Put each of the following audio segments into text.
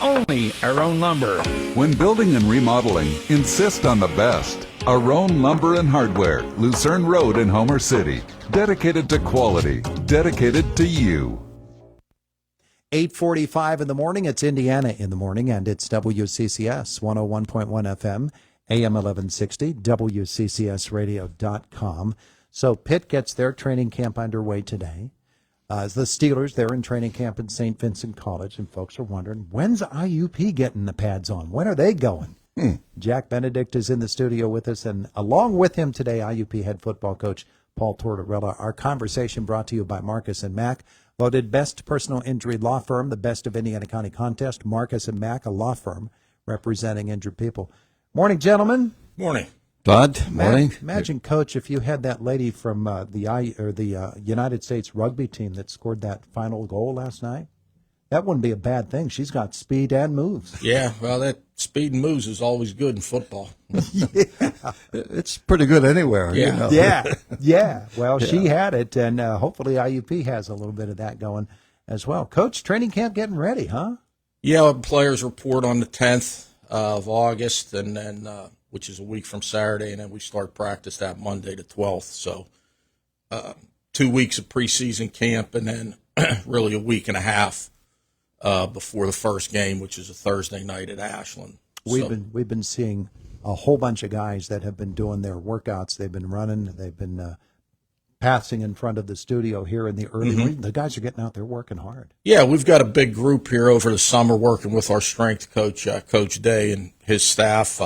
only Arone Lumber. When building and remodeling, insist on the best. Arone Lumber and Hardware, Lucerne Road in Homer City. Dedicated to quality, dedicated to you. 8:45 in the morning. It's Indiana in the morning, and it's WCCS 101.1 FM, AM 1160, WCCSradio.com. So Pitt gets their training camp underway today. The Steelers, they're in training camp in St. Vincent College, and folks are wondering, when's IUP getting the pads on? When are they going? Jack Benedict is in the studio with us, and along with him today, IUP head football coach Paul Tortorella. Our conversation brought to you by Marcus & Mack, voted best personal injury law firm, the Best of Indiana County contest. Marcus & Mack, a law firm representing injured people. Morning, gentlemen. Morning. Todd, morning. Imagine, Coach, if you had that lady from the United States rugby team that scored that final goal last night. That wouldn't be a bad thing. She's got speed and moves. Yeah, well, that speed and moves is always good in football. Yeah. It's pretty good anywhere. Yeah. You know. Yeah. Well, she had it, and hopefully IUP has a little bit of that going as well. Coach, training camp getting ready, huh? Yeah, players report on the 10th of August, and then which is a week from Saturday, and then we start practice that Monday the 12th. So 2 weeks of preseason camp, and then really a week and a half before the first game, which is a Thursday night at Ashland. We've been seeing a whole bunch of guys that have been doing their workouts. They've been running. They've been passing in front of the studio here in the early morning. The guys are getting out there working hard. Yeah, we've got a big group here over the summer working with our strength coach, Coach Day, and his staff.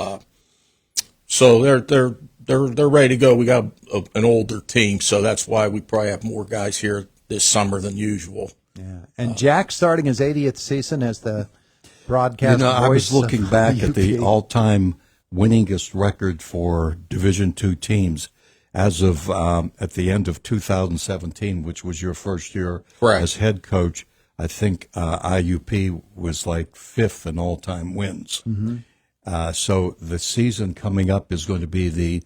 So they're ready to go. We got an older team, so that's why we probably have more guys here this summer than usual. Yeah, and Jack starting his 80th season as the broadcast voice. I was looking back at the UP. all-time winningest record for Division II teams as of at the end of 2017, which was your first year Correct. as head coach. I think IUP was like fifth in all-time wins. So the season coming up is going to be the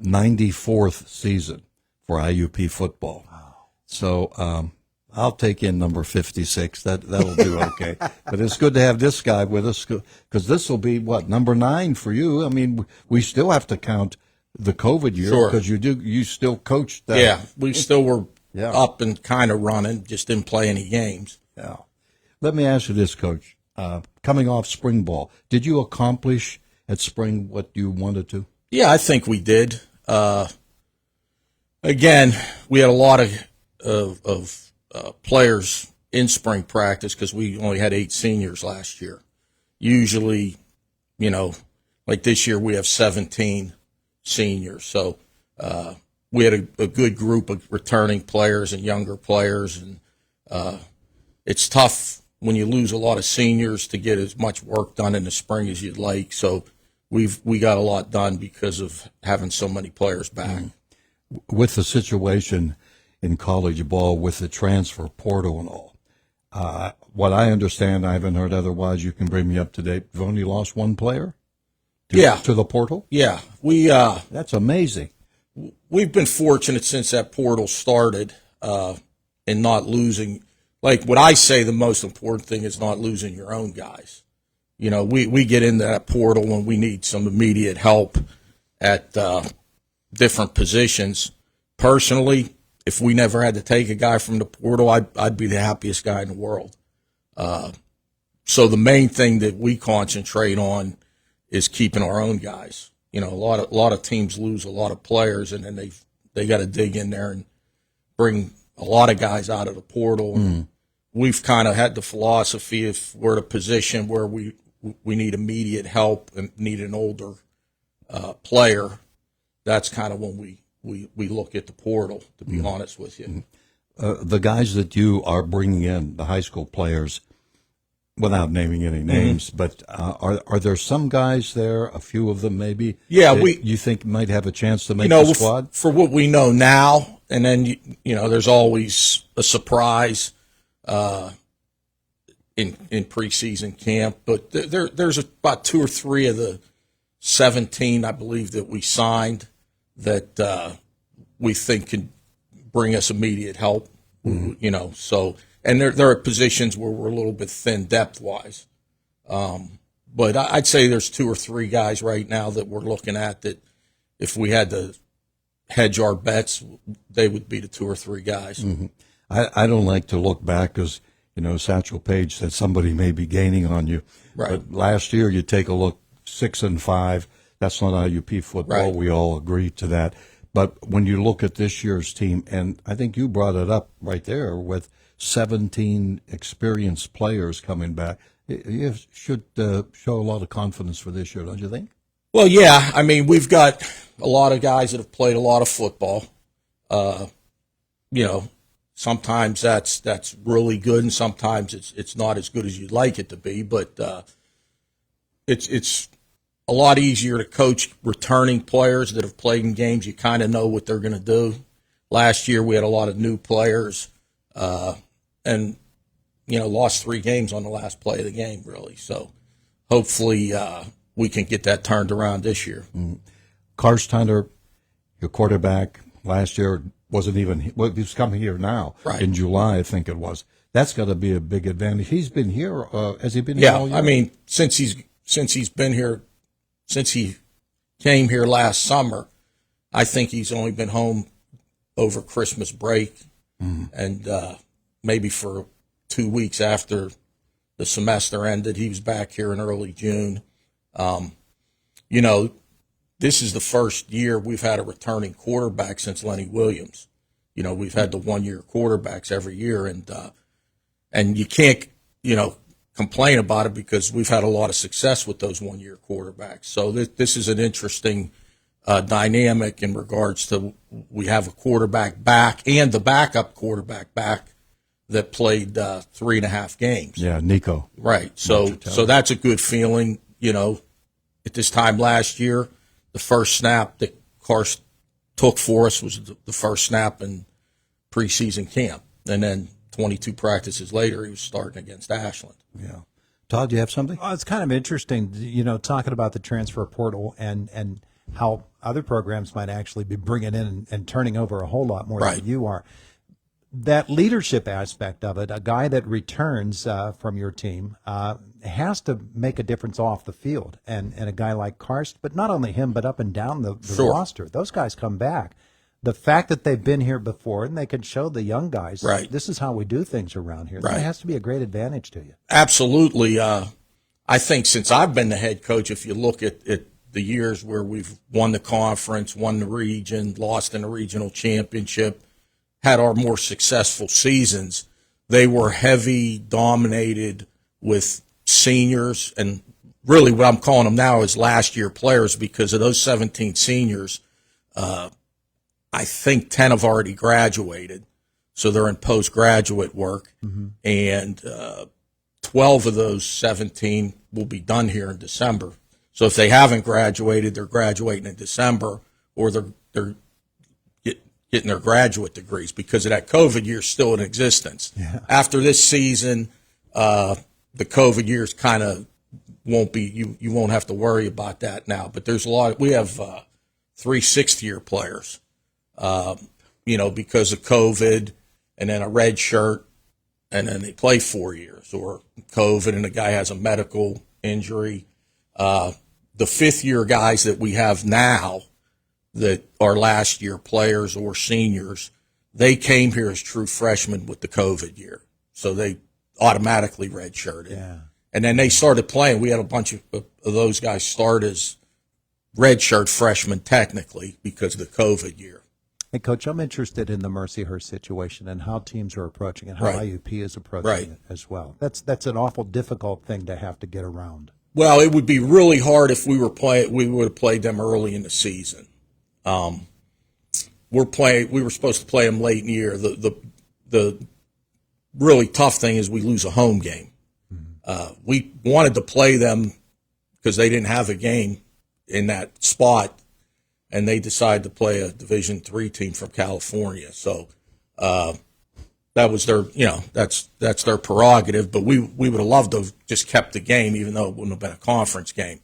94th season for IUP football. Wow. So I'll take in number 56. That'll do okay. But it's good to have this guy with us because this will be, number 9 for you. I mean, we still have to count the COVID year because you still coached that. Yeah, we still were up and kind of running, just didn't play any games. Yeah. Let me ask you this, Coach. Coming off spring ball, did you accomplish at spring what you wanted to? Yeah, I think we did. Again, we had a lot of players in spring practice because we only had 8 seniors last year. Usually, like this year we have 17 seniors. So we had a good group of returning players and younger players. And it's tough when you lose a lot of seniors to get as much work done in the spring as you'd like. So we got a lot done because of having so many players back. With the situation in college ball with the transfer portal and all. What I understand, I haven't heard otherwise, you can bring me up to date, we've only lost one player to the portal? Yeah. That's amazing. We've been fortunate since that portal started in not losing. Like what I say the most important thing is not losing your own guys. We get into that portal when we need some immediate help at different positions. Personally, if we never had to take a guy from the portal, I'd be the happiest guy in the world. So the main thing that we concentrate on is keeping our own guys. A lot of teams lose a lot of players, and then they got to dig in there and bring a lot of guys out of the portal. And we've kind of had the philosophy if we're in a position where we need immediate help and need an older player, that's kind of when we look at the portal, to be honest with you. The guys that you are bringing in, the high school players, without naming any names, but are there some guys there, a few of them maybe, you think might have a chance to make the squad? For what we know now, and then, there's always a surprise in preseason camp, but there's about 2 or 3 of the 17, I believe, that we signed that we think can bring us immediate help. So, and there are positions where we're a little bit thin depth-wise. But I'd say there's 2 or 3 guys right now that we're looking at that if we had to hedge our bets, they would be the 2 or 3 guys. Mm-hmm. I don't like to look back because, Satchel Paige said somebody may be gaining on you. Right. But last year, you take a look, 6-5. That's not IUP football. Right. We all agree to that. But when you look at this year's team, and I think you brought it up right there with 17 experienced players coming back, you should show a lot of confidence for this year, don't you think? Well, yeah. I mean, we've got a lot of guys that have played a lot of football. Sometimes that's really good, and sometimes it's not as good as you'd like it to be. But it's a lot easier to coach returning players that have played in games. You kind of know what they're going to do. Last year we had a lot of new players, and lost 3 games on the last play of the game, really. So hopefully we can get that turned around this year. Mm-hmm. Karst Hunter, your quarterback, last year wasn't even, well, he's coming here now. Right. In July, I think it was. That's got to be a big advantage. He's been here. Has he been here all year? I mean, since he's been here, since he came here last summer, I think he's only been home over Christmas break and maybe for 2 weeks after the semester ended. He was back here in early June. This is the first year we've had a returning quarterback since Lenny Williams. We've had the 1-year quarterbacks every year, and you can't, complain about it because we've had a lot of success with those 1-year quarterbacks. So this is an interesting dynamic in regards to we have a quarterback back and the backup quarterback back that played 3.5 games. Yeah, Nico. Right. So that's a good feeling. At this time last year, the first snap that Karst took for us was the first snap in preseason camp. And then 22 practices later, he was starting against Ashland. Yeah. Todd, do you have something? Well, it's kind of interesting, talking about the transfer portal and how other programs might actually be bringing in and turning over a whole lot more Right. than you are. That leadership aspect of it, a guy that returns from your team has to make a difference off the field. And a guy like Karst, but not only him, but up and down the Sure. roster. Those guys come back. The fact that they've been here before and they can show the young guys, Right. this is how we do things around here. Right. That has to be a great advantage to you. Absolutely. I think since I've been the head coach, if you look at the years where we've won the conference, won the region, lost in the regional championship, had our more successful seasons, they were heavy dominated with seniors, and really what I'm calling them now is last year players, because of those 17 seniors, I think 10 have already graduated, so they're in postgraduate work, and 12 of those 17 will be done here in December. So if they haven't graduated, they're graduating in December, or they're getting their graduate degrees because of that COVID year still in existence. Yeah. After this season, the COVID years kind of won't be, you won't have to worry about that now. But there's a lot, we have 3 sixth-year players, because of COVID, and then a red shirt, and then they play 4 years, or COVID and the guy has a medical injury. The 5th-year guys that we have now that are last year players or seniors, they came here as true freshmen with the COVID year. So they automatically redshirted. Yeah. And then they started playing. We had a bunch of those guys start as redshirt freshmen technically because of the COVID year. Hey, Coach, I'm interested in the Mercyhurst situation and how teams are approaching it, how Right. IUP is approaching Right. it as well. That's an awful difficult thing to have to get around. Well, it would be really hard if we would have played them early in the season. We were supposed to play them late in the year. The really tough thing is we lose a home game. We wanted to play them because they didn't have a game in that spot, and they decided to play a Division III team from California. So that was their, that's their prerogative. But we would have loved to have just kept the game, even though it wouldn't have been a conference game.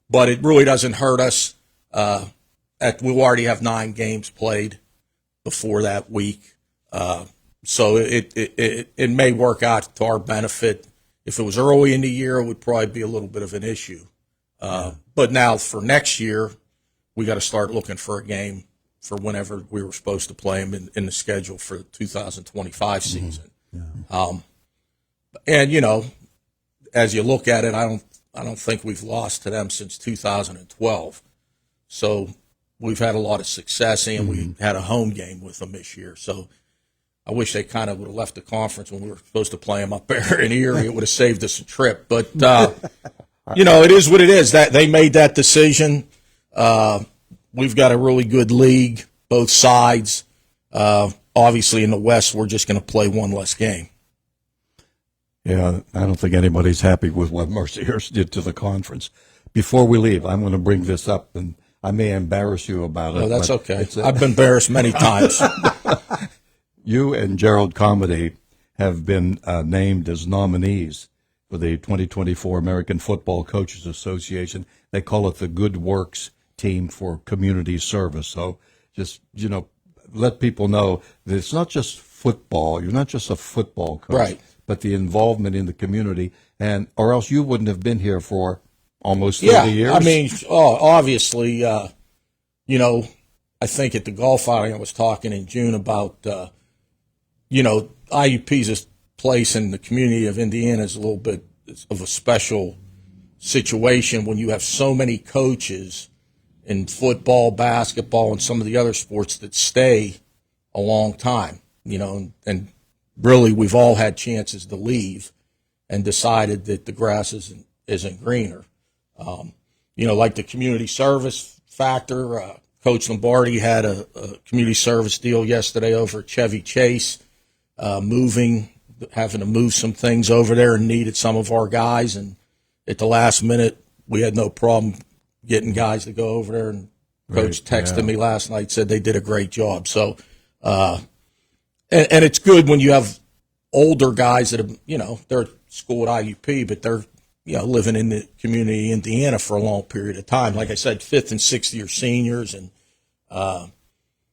But it really doesn't hurt us. We already have 9 games played before that week. So it may work out to our benefit If it was early in the year, it would probably be a little bit of an issue. But now for next year, we got to start looking for a game for whenever we were supposed to play them in the schedule for the 2025 season. And you know, as you look at it, I don't think we've lost to them since 2012. So we've had a lot of success, and we had a home game with them this year. So I wish they kind of would have left the conference when we were supposed to play them up there in Erie. It would have saved us a trip. But, you know, it is what it is. That they made that decision. We've got a really good league, both sides. Obviously, in the West, we're just going to play one less game. Yeah, I don't think anybody's happy with what Mercyhurst did to the conference. Before we leave, I'm going to bring this up, and I may embarrass you about it. No, that's okay. I've been embarrassed many times. You and Gerald Comedy have been named as nominees for the 2024 American Football Coaches Association. They call it the Good Works Team for Community Service. So just, you know, let people know that it's not just football. You're not just a football coach, Right. but the involvement in the community. And or else you wouldn't have been here for almost 30 years. I mean, obviously, you know, I think at the golf outing I was talking in June about, you know, IUP's place in the community of Indiana is a little bit of a special situation when you have so many coaches in football, basketball, and some of the other sports that stay a long time, you know, and really we've all had chances to leave and decided that the grass isn't greener. You know, like the community service factor, Coach Lombardi had a community service deal yesterday over at Chevy Chase, having to move some things over there and needed some of our guys. And at the last minute, we had no problem getting guys to go over there. And Coach texted me last night, said they did a great job. So, and it's good when you have older guys that have, you know, they're at school at IUP, but they're, you know, living in the community of Indiana for a long period of time. Like I said, 5th and 6th year seniors, and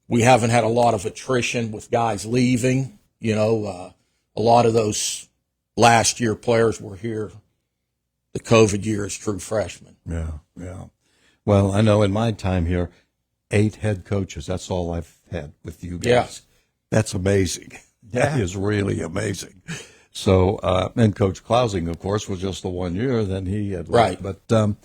we haven't had a lot of attrition with guys leaving. You know, a lot of those last year players were here the COVID year as true freshmen. Yeah. Well, I know in my time here, 8 head coaches. That's all I've had with you guys. Yeah. That's amazing. That is really amazing. So, and Coach Klausing, of course, was just the 1 year. Then he had left. Right. But,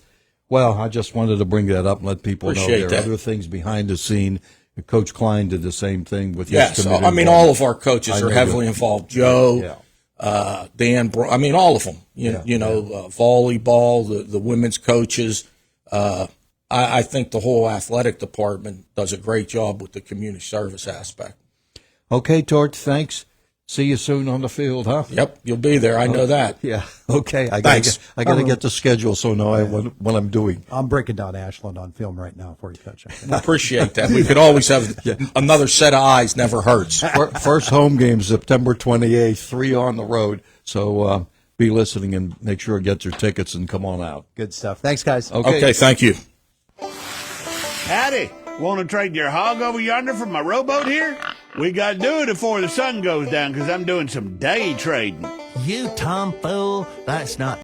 well, I just wanted to bring that up and let people know there are other things behind the scene. Coach Klein did the same thing with his committee. I mean, all of our coaches are heavily involved. Joe, Dan, I mean, all of them. You know, volleyball, the women's coaches. I think the whole athletic department does a great job with the community service aspect. Okay, Tort, thanks. See you soon on the field, huh? Yep, you'll be there. I know that. Yeah. Okay. I got to get the schedule so know what I'm doing. I'm breaking down Ashland on film right now for you, Coach. Appreciate that. We could always have another set of eyes. Never hurts. First home game, September 28th, 3 on the road. So be listening and make sure to get your tickets and come on out. Good stuff. Thanks, guys. Okay, thank you. Howdy. Want to trade your hog over yonder for my rowboat here? We got to do it before the sun goes down because I'm doing some day trading. You tomfool, that's not